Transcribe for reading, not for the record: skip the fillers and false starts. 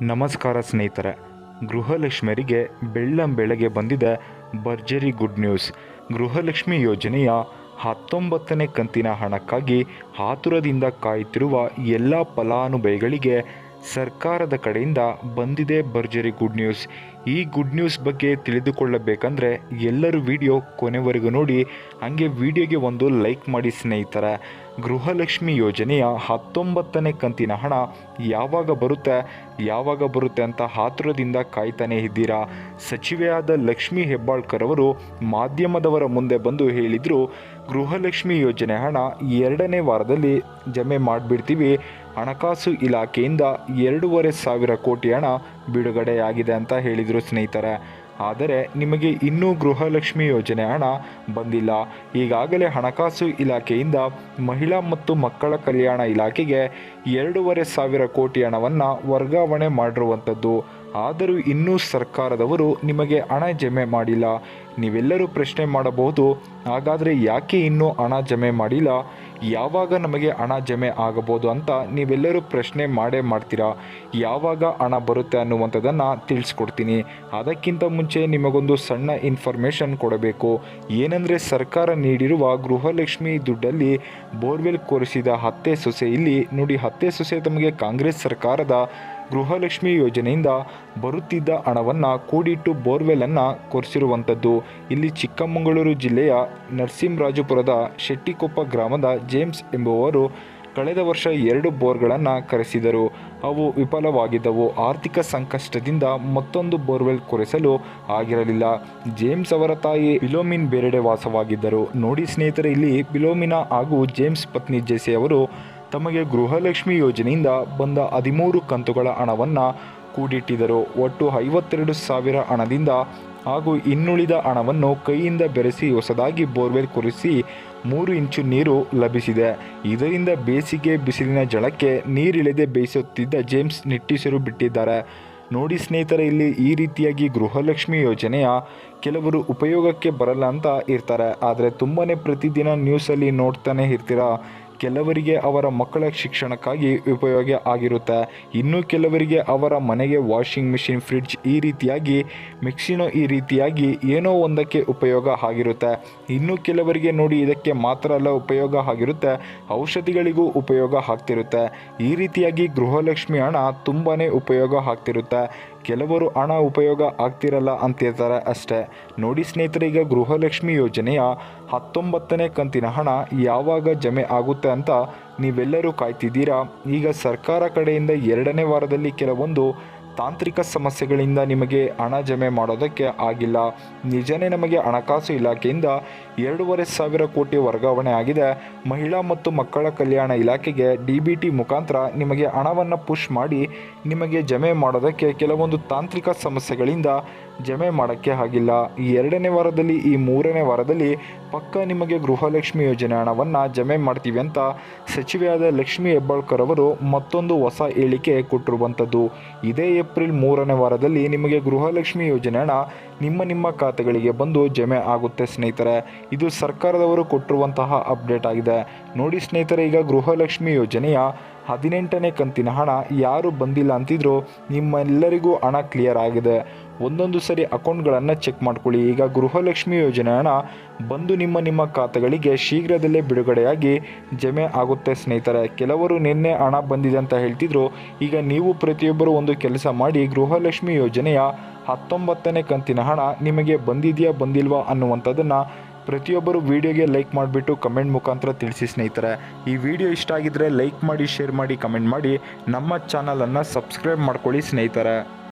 ನಮಸ್ಕಾರ ಸ್ನೇಹಿತರೆ. ಗೃಹಲಕ್ಷ್ಮಿಯರಿಗೆ ಬೆಳ್ಳಂಬೆಳಗ್ಗೆ ಬಂದಿದೆ ಭರ್ಜರಿ ಗುಡ್ ನ್ಯೂಸ್. ಗೃಹಲಕ್ಷ್ಮಿ ಯೋಜನೆಯ 19ನೇ ಕಂತಿನ ಹಣಕ್ಕಾಗಿ ಆತುರದಿಂದ ಕಾಯುತ್ತಿರುವ ಎಲ್ಲ ಫಲಾನುಭವಿಗಳಿಗೆ ಸರ್ಕಾರದ ಕಡೆಯಿಂದ ಬಂದಿದೆ ಭರ್ಜರಿ ಗುಡ್ ನ್ಯೂಸ್. ಈ ಗುಡ್ ನ್ಯೂಸ್ ಬಗ್ಗೆ ತಿಳಿದುಕೊಳ್ಳಬೇಕಂದ್ರೆ ಎಲ್ಲರೂ ವಿಡಿಯೋ ಕೊನೆವರೆಗೂ ನೋಡಿ, ಹಾಗೆ ವಿಡಿಯೋಗೆ ಒಂದು ಲೈಕ್ ಮಾಡಿ ಸ್ನೇಹಿತರೆ. ಗೃಹಲಕ್ಷ್ಮಿ ಯೋಜನೆಯ 19ನೇ ಕಂತಿನ ಹಣ ಯಾವಾಗ ಬರುತ್ತೆ ಅಂತ ಆತುರದಿಂದ ಕಾಯ್ತಾನೆ ಇದ್ದೀರಾ. ಸಚಿವೆಯಾದ ಲಕ್ಷ್ಮಿ ಹೆಬ್ಬಾಳ್ಕರ್ ಅವರು ಮಾಧ್ಯಮದವರ ಮುಂದೆ ಬಂದು ಹೇಳಿದರು, ಗೃಹಲಕ್ಷ್ಮಿ ಯೋಜನೆ ಹಣ 2ನೇ ವಾರದಲ್ಲಿ ಜಮೆ ಮಾಡಿಬಿಡ್ತೀವಿ. ಹಣಕಾಸು ಇಲಾಖೆಯಿಂದ 2,500 ಕೋಟಿ ಹಣ ಬಿಡುಗಡೆಯಾಗಿದೆ ಅಂತ ಹೇಳಿದರು ಸ್ನೇಹಿತರೆ. ಆದರೆ ನಿಮಗೆ ಇನ್ನೂ ಗೃಹಲಕ್ಷ್ಮಿ ಯೋಜನೆ ಹಣ ಬಂದಿಲ್ಲ. ಈಗಾಗಲೇ ಹಣಕಾಸು ಇಲಾಖೆಯಿಂದ ಮಹಿಳಾ ಮತ್ತು ಮಕ್ಕಳ ಕಲ್ಯಾಣ ಇಲಾಖೆಗೆ 2,500 ಕೋಟಿ ಹಣವನ್ನು ವರ್ಗಾವಣೆ ಮಾಡಿರುವಂಥದ್ದು. ಆದರೂ ಇನ್ನೂ ಸರ್ಕಾರದವರು ನಿಮಗೆ ಹಣ ಜಮೆ ಮಾಡಿಲ್ಲ. ನೀವೆಲ್ಲರೂ ಪ್ರಶ್ನೆ ಮಾಡಬಹುದು, ಹಾಗಾದರೆ ಯಾಕೆ ಇನ್ನೂ ಹಣ ಜಮೆ ಮಾಡಿಲ್ಲ, ಯಾವಾಗ ನಮಗೆ ಹಣ ಜಮೆ ಆಗಬಹುದು ಅಂತ ನೀವೆಲ್ಲರೂ ಪ್ರಶ್ನೆ ಮಾಡೇ ಮಾಡ್ತೀರಾ. ಯಾವಾಗ ಹಣ ಬರುತ್ತೆ ಅನ್ನುವಂಥದ್ದನ್ನು ತಿಳಿಸ್ಕೊಡ್ತೀನಿ. ಅದಕ್ಕಿಂತ ಮುಂಚೆ ನಿಮಗೊಂದು ಸಣ್ಣ ಇನ್ಫಾರ್ಮೇಷನ್ ಕೊಡಬೇಕು. ಏನಂದರೆ, ಸರ್ಕಾರ ನೀಡಿರುವ ಗೃಹಲಕ್ಷ್ಮಿ ದುಡ್ಡಲ್ಲಿ ಬೋರ್ವೆಲ್ ಕೊರೆಸಿದ ಅತ್ತೆ ಸೊಸೆ, ಇಲ್ಲಿ ನೋಡಿ, ಅತ್ತೆ ಸೊಸೆ ತಮಗೆ ಕಾಂಗ್ರೆಸ್ ಸರ್ಕಾರದ ಗೃಹಲಕ್ಷ್ಮಿ ಯೋಜನೆಯಿಂದ ಬರುತ್ತಿದ್ದ ಹಣವನ್ನು ಕೂಡಿಟ್ಟು ಬೋರ್ವೆಲನ್ನು ಕೊರೆಸಿರುವಂಥದ್ದು. ಇಲ್ಲಿ ಚಿಕ್ಕಮಗಳೂರು ಜಿಲ್ಲೆಯ ನರಸಿಂಹರಾಜಪುರದ ಶೆಟ್ಟಿಕೊಪ್ಪ ಗ್ರಾಮದ ಜೇಮ್ಸ್ ಎಂಬುವವರು ಕಳೆದ ವರ್ಷ 2 ಬೋರ್ಗಳನ್ನು ಕೊರೆಸಿದರು. ಅವು ವಿಫಲವಾಗಿದ್ದವು. ಆರ್ಥಿಕ ಸಂಕಷ್ಟದಿಂದ ಮತ್ತೊಂದು ಬೋರ್ವೆಲ್ ಕೊರೆಸಲು ಆಗಿರಲಿಲ್ಲ. ಜೇಮ್ಸ್ ಅವರ ತಾಯಿ ಫಿಲೋಮಿನಾ ಬೇರೆಡೆ ವಾಸವಾಗಿದ್ದರು. ನೋಡಿ ಸ್ನೇಹಿತರೆ, ಇಲ್ಲಿ ಫಿಲೋಮಿನಾ ಹಾಗೂ ಜೇಮ್ಸ್ ಪತ್ನಿ ಜೆಸಿ ಅವರು ತಮಗೆ ಗೃಹಲಕ್ಷ್ಮಿ ಯೋಜನೆಯಿಂದ ಬಂದ 13 ಕಂತುಗಳ ಹಣವನ್ನು ಕೂಡಿಟ್ಟಿದ್ದರು. ಒಟ್ಟು 52,000 ಹಣದಿಂದ ಹಾಗೂ ಇನ್ನುಳಿದ ಹಣವನ್ನು ಕೈಯಿಂದ ಬೆರೆಸಿ ಹೊಸದಾಗಿ ಬೋರ್ವೆಲ್ ಕೊರೆಸಿ 3 ಇಂಚು ನೀರು ಲಭಿಸಿದೆ. ಇದರಿಂದ ಬೇಸಿಗೆ ಬಿಸಿಲಿನ ಜಳಕ್ಕೆ ನೀರಿಳಿದೆ ಬೇಯಿಸುತ್ತಿದ್ದ ಜೇಮ್ಸ್ ನಿಟ್ಟುಸಿರು ಬಿಟ್ಟಿದ್ದಾರೆ. ನೋಡಿ ಸ್ನೇಹಿತರೆ, ಇಲ್ಲಿ ಈ ರೀತಿಯಾಗಿ ಗೃಹಲಕ್ಷ್ಮಿ ಯೋಜನೆಯ ಕೆಲವರು ಉಪಯೋಗಕ್ಕೆ ಬರಲ್ಲ ಅಂತ ಇರ್ತಾರೆ. ಆದರೆ ತುಂಬಾ ಪ್ರತಿದಿನ ನ್ಯೂಸಲ್ಲಿ ನೋಡ್ತಾನೆ ಇರ್ತೀರ. ಕೆಲವರಿಗೆ ಅವರ ಮಕ್ಕಳ ಶಿಕ್ಷಣಕ್ಕಾಗಿ ಉಪಯೋಗ ಆಗಿರುತ್ತೆ. ಇನ್ನು ಕೆಲವರಿಗೆ ಅವರ ಮನೆಗೆ ವಾಷಿಂಗ್ ಮಿಷಿನ್, ಫ್ರಿಡ್ಜ್, ಈ ರೀತಿಯಾಗಿ ಮಿಕ್ಸಿನೋ ಈ ರೀತಿಯಾಗಿ ಏನೋ ಒಂದಕ್ಕೆ ಉಪಯೋಗ ಆಗಿರುತ್ತೆ. ಇನ್ನು ಕೆಲವರಿಗೆ ನೋಡಿ, ಇದಕ್ಕೆ ಮಾತ್ರ ಅಲ್ಲ ಉಪಯೋಗ ಆಗಿರುತ್ತೆ, ಔಷಧಿಗಳಿಗೂ ಉಪಯೋಗ ಆಗ್ತಿರುತ್ತೆ. ಈ ರೀತಿಯಾಗಿ ಗೃಹಲಕ್ಷ್ಮಿ ಹಣ ತುಂಬಾ ಉಪಯೋಗ ಆಗ್ತಿರುತ್ತೆ. ಕೆಲವರು ಹಣ ಉಪಯೋಗ ಆಗ್ತಿರಲ್ಲ ಅಂತಿರ್ತಾರೆ ಅಷ್ಟೇ. ನೋಡಿ ಸ್ನೇಹಿತರೆ, ಈಗ ಗೃಹಲಕ್ಷ್ಮಿ ಯೋಜನೆಯ 19ನೇ ಕಂತಿನ ಹಣ ಯಾವಾಗ ಜಮೆ ಆಗುತ್ತೆ ಅಂತ ನೀವೆಲ್ಲರೂ ಕಾಯ್ತಿದ್ದೀರಾ. ಈಗ ಸರ್ಕಾರ ಕಡೆಯಿಂದ 2ನೇ ವಾರದಲ್ಲಿ ಕೆಲವೊಂದು ತಾಂತ್ರಿಕ ಸಮಸ್ಯೆಗಳಿಂದ ನಿಮಗೆ ಹಣ ಜಮೆ ಮಾಡೋದಕ್ಕೆ ಆಗಿಲ್ಲ. ನಿಜನೇ, ನಮಗೆ ಹಣಕಾಸು ಇಲಾಖೆಯಿಂದ 2,500 ಕೋಟಿ ವರ್ಗಾವಣೆ ಆಗಿದೆ. ಮಹಿಳಾ ಮತ್ತು ಮಕ್ಕಳ ಕಲ್ಯಾಣ ಇಲಾಖೆಗೆ DBT ಮುಖಾಂತರ ನಿಮಗೆ ಹಣವನ್ನು ಪುಷ್ ಮಾಡಿ ನಿಮಗೆ ಜಮೆ ಮಾಡೋದಕ್ಕೆ ಕೆಲವೊಂದು ತಾಂತ್ರಿಕ ಸಮಸ್ಯೆಗಳಿಂದ ಜಮೆ ಮಾಡೋಕ್ಕೆ ಆಗಿಲ್ಲ. ಈ 2ನೇ ವಾರದಲ್ಲಿ, ಈ 3ನೇ ವಾರದಲ್ಲಿ ಪಕ್ಕ ನಿಮಗೆ ಗೃಹಲಕ್ಷ್ಮಿ ಯೋಜನೆ ಹಣವನ್ನು ಜಮೆ ಮಾಡ್ತೀವಿ ಅಂತ ಸಚಿವೆಯಾದ ಲಕ್ಷ್ಮಿ ಹೆಬ್ಬಾಳ್ಕರ್ ಅವರು ಮತ್ತೊಂದು ಹೊಸ ಹೇಳಿಕೆ ಕೊಟ್ಟಿರುವಂಥದ್ದು. ಇದೇ ಏಪ್ರಿಲ್ 3ನೇ ವಾರದಲ್ಲಿ ನಿಮಗೆ ಗೃಹಲಕ್ಷ್ಮಿ ಯೋಜನೆ ಹಣ ನಿಮ್ಮ ಖಾತೆಗಳಿಗೆ ಬಂದು ಜಮೆ ಆಗುತ್ತೆ ಸ್ನೇಹಿತರೆ. ಇದು ಸರ್ಕಾರದವರು ಕೊಟ್ಟಿರುವಂತಹ ಅಪ್ಡೇಟ್ ಆಗಿದೆ. ನೋಡಿ ಸ್ನೇಹಿತರೆ, ಈಗ ಗೃಹಲಕ್ಷ್ಮಿ ಯೋಜನೆಯ 18ನೇ ಕಂತಿನ ಹಣ ಯಾರು ಬಂದಿಲ್ಲ ಅಂತಿದ್ರು, ನಿಮ್ಮೆಲ್ಲರಿಗೂ ಹಣ ಕ್ಲಿಯರ್ ಆಗಿದೆ. ಒಂದೊಂದು ಸರಿ ಅಕೌಂಟ್ಗಳನ್ನು ಚೆಕ್ ಮಾಡ್ಕೊಳ್ಳಿ. ಈಗ ಗೃಹಲಕ್ಷ್ಮಿ ಯೋಜನೆ ಹಣ ಬಂದು ನಿಮ್ಮ ಖಾತೆಗಳಿಗೆ ಶೀಘ್ರದಲ್ಲೇ ಬಿಡುಗಡೆಯಾಗಿ ಜಮೆ ಆಗುತ್ತೆ ಸ್ನೇಹಿತರೆ. ಕೆಲವರು ನಿನ್ನೆ ಹಣ ಬಂದಿದೆ ಅಂತ ಹೇಳ್ತಿದ್ರು. ಈಗ ನೀವು ಪ್ರತಿಯೊಬ್ಬರು ಒಂದು ಕೆಲಸ ಮಾಡಿ, ಗೃಹಲಕ್ಷ್ಮಿ ಯೋಜನೆಯ 19ನೇ ಕಂತಿನ ಹಣ ನಿಮಗೆ ಬಂದಿದೆಯಾ ಬಂದಿಲ್ವಾ ಅನ್ನುವಂಥದ್ದನ್ನು ಪ್ರತಿಯೊಬ್ಬರು ವಿಡಿಯೋಗೆ ಲೈಕ್ ಮಾಡಿಬಿಟ್ಟು ಕಮೆಂಟ್ ಮುಖಾಂತರ ತಿಳಿಸಿ ಸ್ನೇಹಿತರೆ. ಈ ವಿಡಿಯೋ ಇಷ್ಟ ಆಗಿದ್ದರೆ ಲೈಕ್ ಮಾಡಿ, ಶೇರ್ ಮಾಡಿ, ಕಮೆಂಟ್ ಮಾಡಿ. ನಮ್ಮ ಚಾನಲನ್ನು ಸಬ್ಸ್ಕ್ರೈಬ್ ಮಾಡ್ಕೊಳ್ಳಿ ಸ್ನೇಹಿತರೆ.